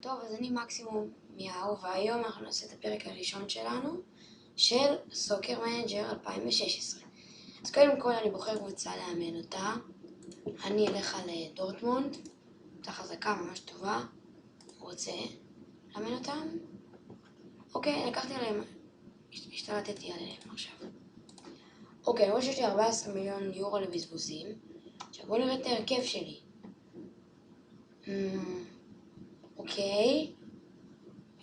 טוב, אז אני מקסימום מיהו, והיום אנחנו נעשה את הפרק הראשון שלנו של סוקר מנג'ר 2016. אז קודם כל אני בוחר קבוצה לאמן אותה. אני אלך על דורטמונד, קבוצה חזקה, ממש טובה. רוצה לאמן אותם? אוקיי, לקחתי עליהם, השתלטתי עליהם עכשיו. אוקיי, אני רואה שיש לי 14 מיליון יורו לבזבוזים. עכשיו בואו נראה את ההרכב שלי. אוקיי,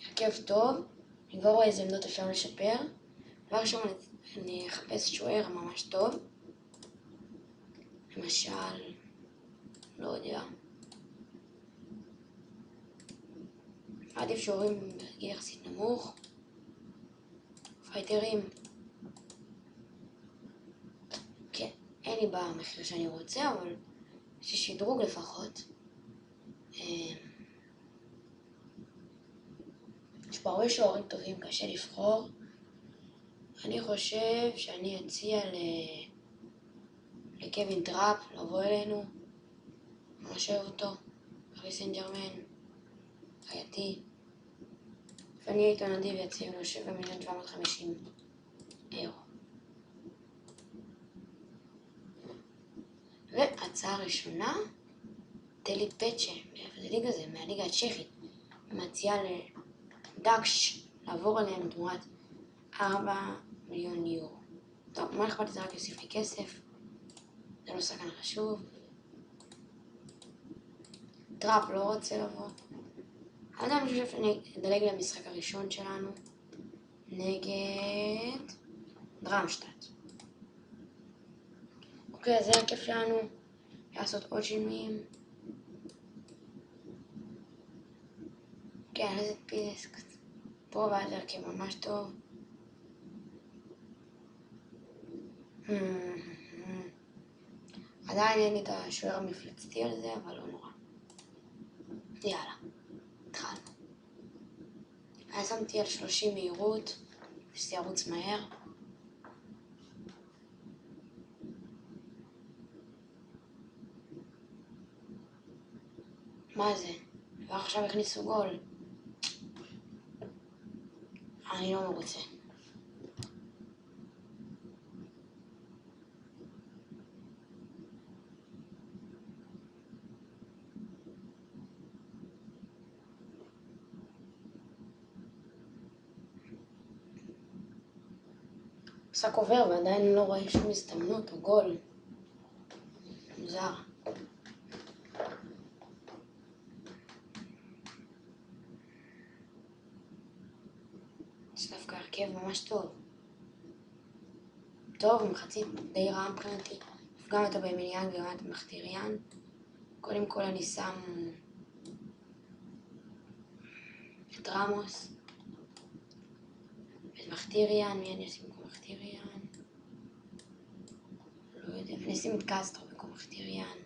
הרכב טוב, אני כבר רואה איזה עמדות אפשר לשפר. דבר ראשון אני אחפש שוער ממש טוב. למשל, לא יודע. עדיף שוערים בגיל יחסית נמוך. פייטרים. כן, אין לי במחיר שאני רוצה, אבל יש לי שדרוג לפחות. יש פה הרבה שוערים טובים, קשה לבחור. אני חושב שאני אציע לקווין טראפ לבוא אלינו. ממש אוהב אותו. פריס סן ז'רמן. חייתי. ואני אהיה איתו נדיב ויציע לו 7,750,000 €. והצעה ראשונה, דלי פצ'ה, מאיפה זה ליגה זה? מהליגה הצ'כית. מציעה לדקש לעבור עליהם תמורת 4 מיליון €. טוב, מה אכפת לי, זה רק יוסיף לי כסף. זה לא שחקן חשוב. טראפ לא רוצה לבוא. אז אני חושב שאני אדלג למשחק הראשון שלנו נגד דרמשטאט. אוקיי, אז זה הכיף שלנו לעשות עוד שינויים. כן, איזה פיסק. פה ואז הרכב ממש טוב. עדיין אין לי את השוער המפלצתי על זה, אבל לא נורא. יאללה, התחלנו. אני שמתי על 30 מהירות, שזה ירוץ מהר. מה זה? ועכשיו הכניסו גול. אני לא מרוצה. משחק עובר ועדיין לא רואה שום הזדמנות או גול. מוזר. יש דווקא הרכב ממש טוב. טוב, מחצית די רעה מבחינתי. גם את אובמיאנג וגם את מחטיריאן. קודם כל אני שם את רמוס. את מחטיריאן, מי אני אשים במקום מחטיריאן? לא יודע, אני אשים את קסטרו במקום מחטיריאן.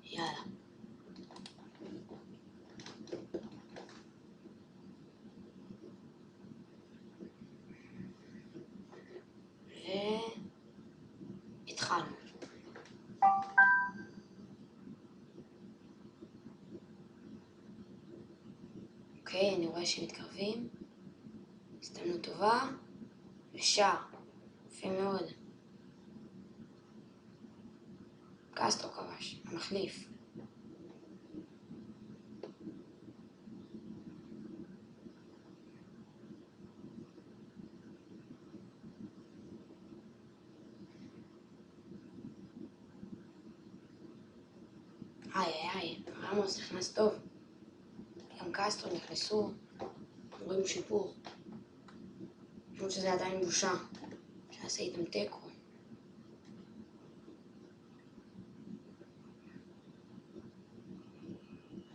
יאללה. והתחלנו. אוקיי, אני רואה שמתקרבים. הזדמנות טובה. ושער. יפה מאוד. קסטרו כבש, המחליף. איי, רמוס נכנס טוב. גם קסטרו נכנסו. רואים שיפור. למרות שזה עדיין בושה. שעשה איתם תיקו.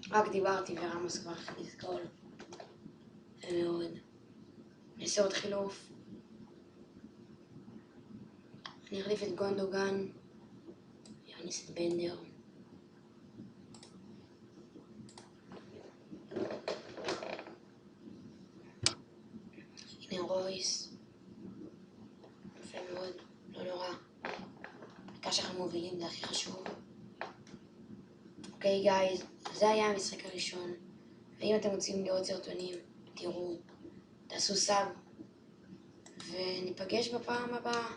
רק דיברתי ורמוס כבר הכניס גול. זה מאוד. נעשה עוד חילוף. אני אחליף את גונדוגן. יכניס את בנדר. הנה רויס. יפה מאוד. לא נורא. בעיקר שאנחנו מובילים, זה הכי חשוב. אוקיי גייז, זה היה המשחק הראשון. ואם אתם רוצים לראות סרטונים, תראו, תעשו סאב, וניפגש בפעם הבאה.